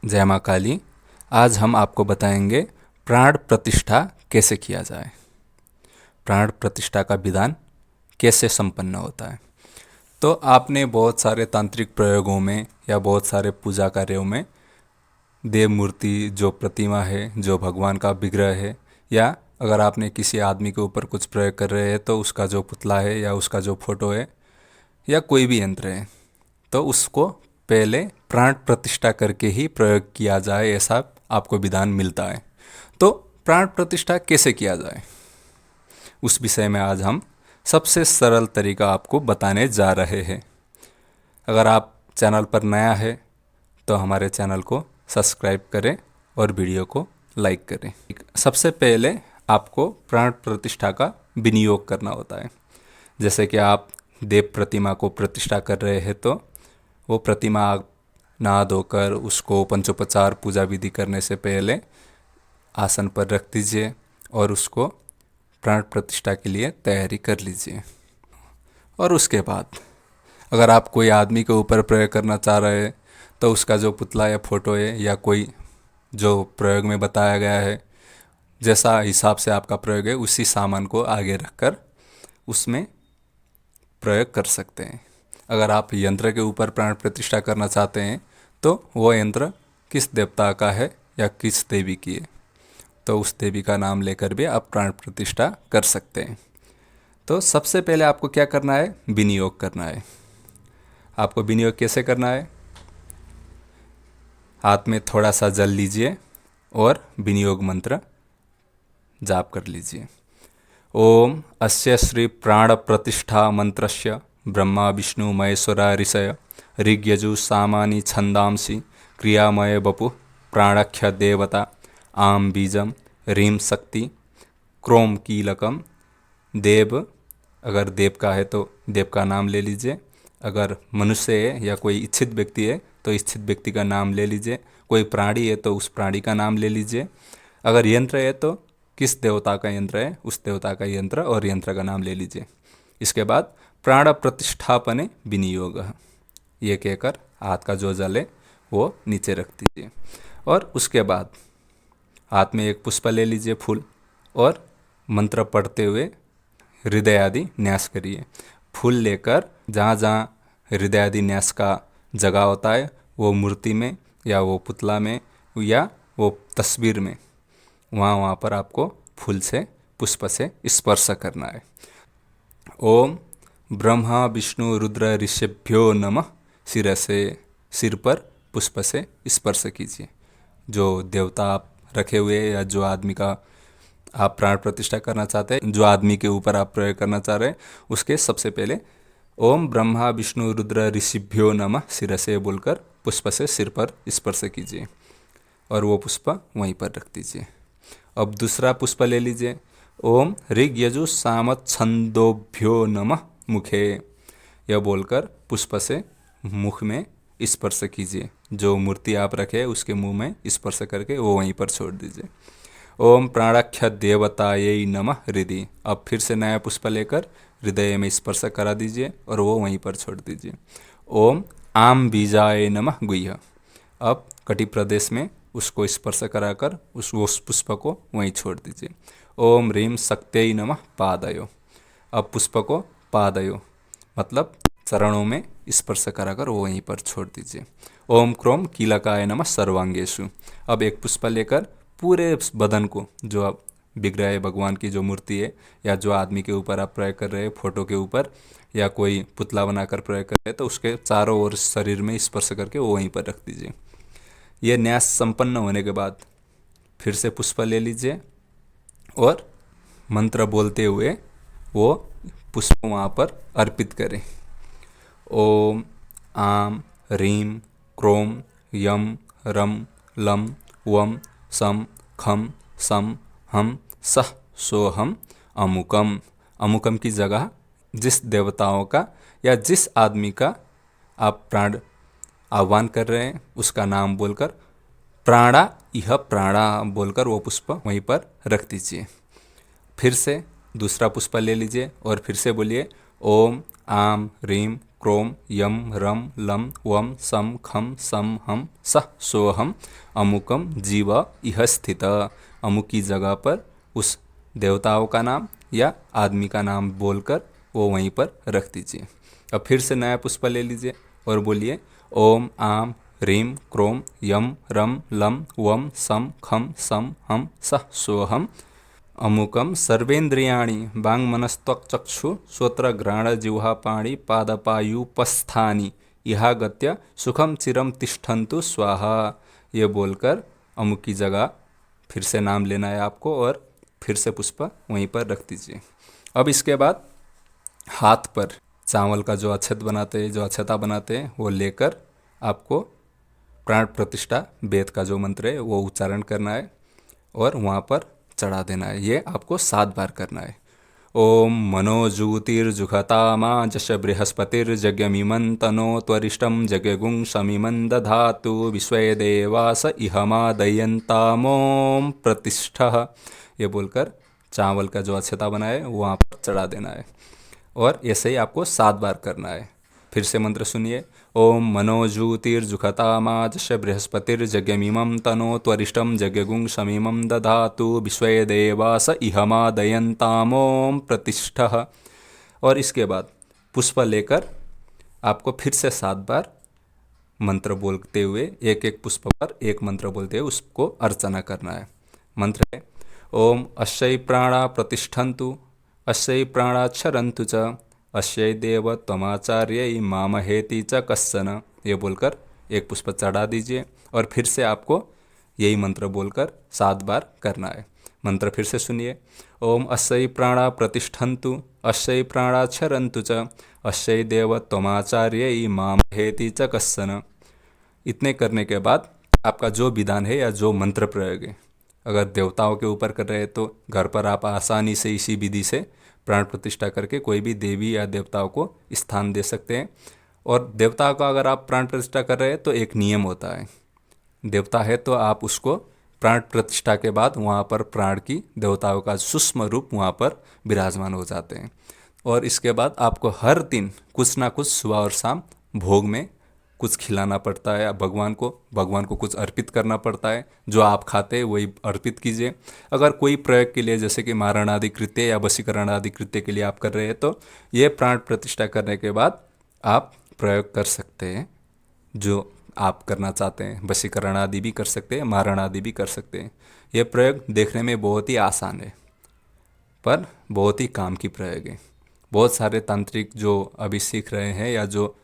जय माँ काली। आज हम आपको बताएंगे प्राण प्रतिष्ठा कैसे किया जाए। प्राण प्रतिष्ठा का विधान कैसे संपन्न होता है। तो आपने बहुत सारे तांत्रिक प्रयोगों में या बहुत सारे पूजा कार्यों में देव मूर्ति, जो प्रतिमा है, जो भगवान का विग्रह है, या अगर आपने किसी आदमी के ऊपर कुछ प्रयोग कर रहे हैं तो उसका जो पुतला है या उसका जो फोटो है या कोई भी यंत्र है, तो उसको पहले प्राण प्रतिष्ठा करके ही प्रयोग किया जाए, ऐसा आपको विधान मिलता है। तो प्राण प्रतिष्ठा कैसे किया जाए, उस विषय में आज हम सबसे सरल तरीका आपको बताने जा रहे हैं। अगर आप चैनल पर नया है तो हमारे चैनल को सब्सक्राइब करें और वीडियो को लाइक करें। सबसे पहले आपको प्राण प्रतिष्ठा का विनियोग करना होता है। जैसे कि आप देव प्रतिमा को प्रतिष्ठा कर रहे हैं तो वो प्रतिमा आप नहा धोकर उसको पंचोपचार पूजा विधि करने से पहले आसन पर रख दीजिए और उसको प्राण प्रतिष्ठा के लिए तैयारी कर लीजिए। और उसके बाद अगर आप कोई आदमी के ऊपर प्रयोग करना चाह रहे हैं तो उसका जो पुतला या फोटो है या कोई जो प्रयोग में बताया गया है, जैसा हिसाब से आपका प्रयोग है, उसी सामान को आगे रखकर उसमें प्रयोग कर सकते हैं। अगर आप यंत्र के ऊपर प्राण प्रतिष्ठा करना चाहते हैं तो वो यंत्र किस देवता का है या किस देवी की है, तो उस देवी का नाम लेकर भी आप प्राण प्रतिष्ठा कर सकते हैं। तो सबसे पहले आपको क्या करना है, विनियोग करना है। आपको विनियोग कैसे करना है, हाथ में थोड़ा सा जल लीजिए और विनियोग मंत्र जाप कर लीजिए। ओम अस्य श्री प्राण प्रतिष्ठा मंत्रस्य ब्रह्मा विष्णु महेश्वरा ऋषय ऋग्यजु सामानि छंदांसि क्रियामय बपु प्राणख्य देवता आम बीजम रीम शक्ति क्रोम कीलकम देव। अगर देव का है तो देव का नाम ले लीजिए, अगर मनुष्य है या कोई इच्छित व्यक्ति है तो इच्छित व्यक्ति का नाम ले लीजिए, कोई प्राणी है तो उस प्राणी का नाम ले लीजिए, अगर यंत्र है तो किस देवता का यंत्र है उस देवता का यंत्र और यंत्र का नाम ले लीजिए। इसके बाद प्राण प्रतिष्ठापने विनियोग, ये कहकर हाथ का जो जल है वो नीचे रख दीजिए। और उसके बाद हाथ में एक पुष्प ले लीजिए, फूल, और मंत्र पढ़ते हुए हृदय आदि न्यास करिए। फूल लेकर जहाँ जहाँ हृदय आदि न्यास का जगह होता है वो मूर्ति में या वो पुतला में या वो तस्वीर में, वहाँ पर आपको फूल से, पुष्प से स्पर्श करना है। ओम ब्रह्मा विष्णु रुद्र ऋषिभ्यो नमः शिरसे, सिर पर पुष्प से स्पर्श कीजिए। जो देवता आप रखे हुए या जो आदमी का आप प्राण प्रतिष्ठा करना चाहते हैं, जो आदमी के ऊपर आप प्रयोग करना चाह रहे हैं, उसके सबसे पहले ओम ब्रह्मा विष्णु रुद्र ऋषिभ्यो नमः शिरसे बोलकर पुष्प से सिर पर स्पर्श कीजिए और वो पुष्प वहीं पर रख दीजिए। अब दूसरा पुष्प ले लीजिए। ओम ऋग यजु सामत छंदोभ्यो नमः मुखे, यह बोलकर पुष्प से मुख में स्पर्श कीजिए। जो मूर्ति आप रखे उसके मुंह में स्पर्श करके वो वहीं पर छोड़ दीजिए। ओम प्राणाख्य देवतायै नमः हृदय, अब फिर से नया पुष्प लेकर हृदय में स्पर्श करा दीजिए और वो वहीं पर छोड़ दीजिए। ओम आम बीजाय नमः गुह्य, अब कटी प्रदेश में उसको स्पर्श कराकर उस पुष्प को वहीं छोड़ दीजिए। ओम ह्रीम शक्त्यै नमः पादयो, अब पुष्प को पादयो मतलब चरणों में स्पर्श कराकर वो वहीं पर छोड़ दीजिए। ओम क्रोम कीलकाय नमः सर्वांगेषु, अब एक पुष्प लेकर पूरे बदन को, जो आप विग्रह है भगवान की जो मूर्ति है या जो आदमी के ऊपर आप प्रयोग कर रहे हैं, फोटो के ऊपर या कोई पुतला बनाकर प्रयोग कर रहे हैं, तो उसके चारों ओर शरीर में स्पर्श करके वो वहीं पर रख दीजिए। यह न्यास संपन्न होने के बाद फिर से पुष्प ले लीजिए और मंत्र बोलते हुए वो पुष्प वहाँ पर अर्पित करें। ओम आम ह्रीम क्रोम यम रम लम वम सम खम सम हम सह सोहम अमुकम, अमुकम की जगह जिस देवताओं का या जिस आदमी का आप प्राण आह्वान कर रहे हैं उसका नाम बोलकर प्राणा यह प्राणा बोलकर वो पुष्प वहीं पर रख दीजिए। फिर से दूसरा पुष्प ले लीजिए और फिर से बोलिए ओम आम ह्रीम क्रोम यम रम लम वम सम खम सम हम सह सोहम अमुकम जीव इह स्थित। अमुक की जगह पर उस देवताओं का नाम या आदमी का नाम बोलकर वो वहीं पर रख दीजिए। अब फिर से नया पुष्प ले लीजिए और बोलिए ओम आम ह्रीम क्रोम यम रम लम वम सम खम सम हम सह सोहम अमुकम सर्वेन्द्रियाणि वांग मनस्त्वक चक्षु श्रोत्र घ्राण जिह्वा पाणि पादपायुपस्थानि इहागत्य सुखम चिरम तिष्ठन्तु स्वाहा। ये बोलकर अमुक की जगह फिर से नाम लेना है आपको और फिर से पुष्प वहीं पर रख दीजिए। अब इसके बाद हाथ पर चावल का जो अक्षत बनाते हैं, जो अक्षता बनाते हैं, वो लेकर आपको प्राण प्रतिष्ठा वेद का जो मंत्र है वो उच्चारण करना है और वहाँ पर चढ़ा देना है। ये आपको 7 बार करना है। ओम मनोजूतिर्जुघतामा जश बृहस्पतिर्जगमिमं तनो त्वरिष्टं जगगुं समिमं दधातु विश्वे देवास इहमा दयन्तामोम प्रतिष्ठः। ये बोलकर चावल का जो अक्षता बनाए वहाँ पर चढ़ा देना है और ऐसे ही आपको 7 बार करना है। फिर से मंत्र सुनिए। ओम मनोजूतिर्जुघतामा जश बृहस्पतिर्जगमिमं तनो त्वरिष्टं जगगुं समिमं दधातु विश्वे देवास इहमा दयन्तामोम प्रतिष्ठः। और इसके बाद पुष्प लेकर आपको फिर से 7 बार मंत्र बोलते हुए एक एक पुष्प पर एक मंत्र बोलते हुए उसको अर्चना करना है। मंत्र है ओम अश्यै प्राणा प्रतिष्ठन्तु अश्यै प्राणा क्षरन्तु च अश्यै देव त्वमाचार्यै मामहेति च कश्चन। ये बोलकर एक पुष्प चढ़ा दीजिए और फिर से आपको यही मंत्र बोलकर 7 बार करना है। मंत्र फिर से सुनिए। ओम अश्यै प्राणा प्रतिष्ठन्तु अश्यै प्राणा क्षरन्तु च अश्यै देव त्वमाचार्यै मामहेति च कश्चन। इतने करने के बाद आपका जो विधान है या जो मंत्र प्रयोग है, अगर देवताओं के ऊपर कर रहे हैं तो घर पर आप आसानी से इसी विधि से प्राण प्रतिष्ठा करके कोई भी देवी या देवताओं को स्थान दे सकते हैं। और देवता का अगर आप प्राण प्रतिष्ठा कर रहे हैं तो एक नियम होता है, देवता है तो आप उसको प्राण प्रतिष्ठा के बाद वहाँ पर प्राण की देवताओं का सूक्ष्म रूप वहाँ पर विराजमान हो जाते हैं। और इसके बाद आपको हर दिन कुछ ना कुछ सुबह और शाम भोग में कुछ खिलाना पड़ता है भगवान को कुछ अर्पित करना पड़ता है। जो आप खाते हैं वही अर्पित कीजिए। अगर कोई प्रयोग के लिए जैसे कि मारण आदि कृत्य या वशीकरण आदि कृत्य के लिए आप कर रहे हैं तो ये प्राण प्रतिष्ठा करने के बाद आप प्रयोग कर सकते हैं जो आप करना चाहते हैं। वशीकरण आदि भी कर सकते हैं, मारण आदि भी कर सकते हैं। ये प्रयोग देखने में बहुत ही आसान है पर बहुत ही काम की प्रयोग है। बहुत सारे तांत्रिक जो अभी सीख रहे हैं या जो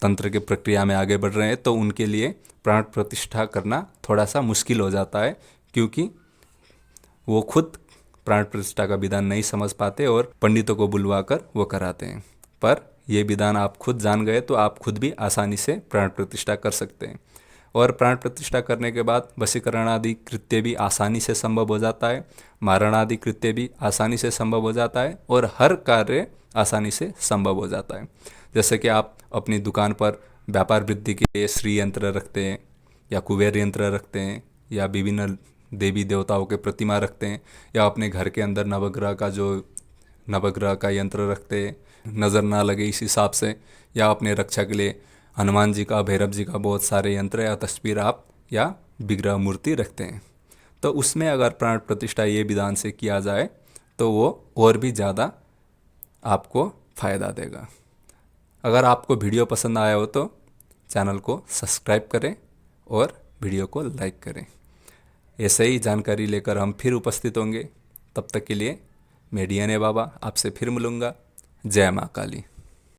तंत्र के प्रक्रिया में आगे बढ़ रहे हैं तो उनके लिए प्राण प्रतिष्ठा करना थोड़ा सा मुश्किल हो जाता है, क्योंकि वो खुद प्राण प्रतिष्ठा का विधान नहीं समझ पाते और पंडितों को बुलवा कर वो कराते हैं। पर ये विधान आप खुद जान गए तो आप खुद भी आसानी से प्राण प्रतिष्ठा कर सकते हैं। और प्राण प्रतिष्ठा करने के बाद वशीकरण आदि कृत्य भी आसानी से संभव हो जाता है, मारण आदि कृत्य भी आसानी से संभव हो जाता है और हर कार्य आसानी से संभव हो जाता है। जैसे कि आप अपनी दुकान पर व्यापार वृद्धि के लिए श्री यंत्र रखते हैं या कुबेर यंत्र रखते हैं या विभिन्न देवी देवताओं के प्रतिमा रखते हैं या अपने घर के अंदर नवग्रह का यंत्र रखते हैं नज़र ना लगे इस हिसाब से, या अपने रक्षा के लिए हनुमान जी का भैरव जी का बहुत सारे यंत्र या तस्वीर आप या विग्रह मूर्ति रखते हैं। तो उसमें अगर प्राण प्रतिष्ठा ये विधान से किया जाए तो वो और भी ज़्यादा आपको फ़ायदा देगा। अगर आपको वीडियो पसंद आया हो तो चैनल को सब्सक्राइब करें और वीडियो को लाइक करें। ऐसे ही जानकारी लेकर हम फिर उपस्थित होंगे। तब तक के लिए मैं DNA बाबा आपसे फिर मिलूँगा। जय माँ काली।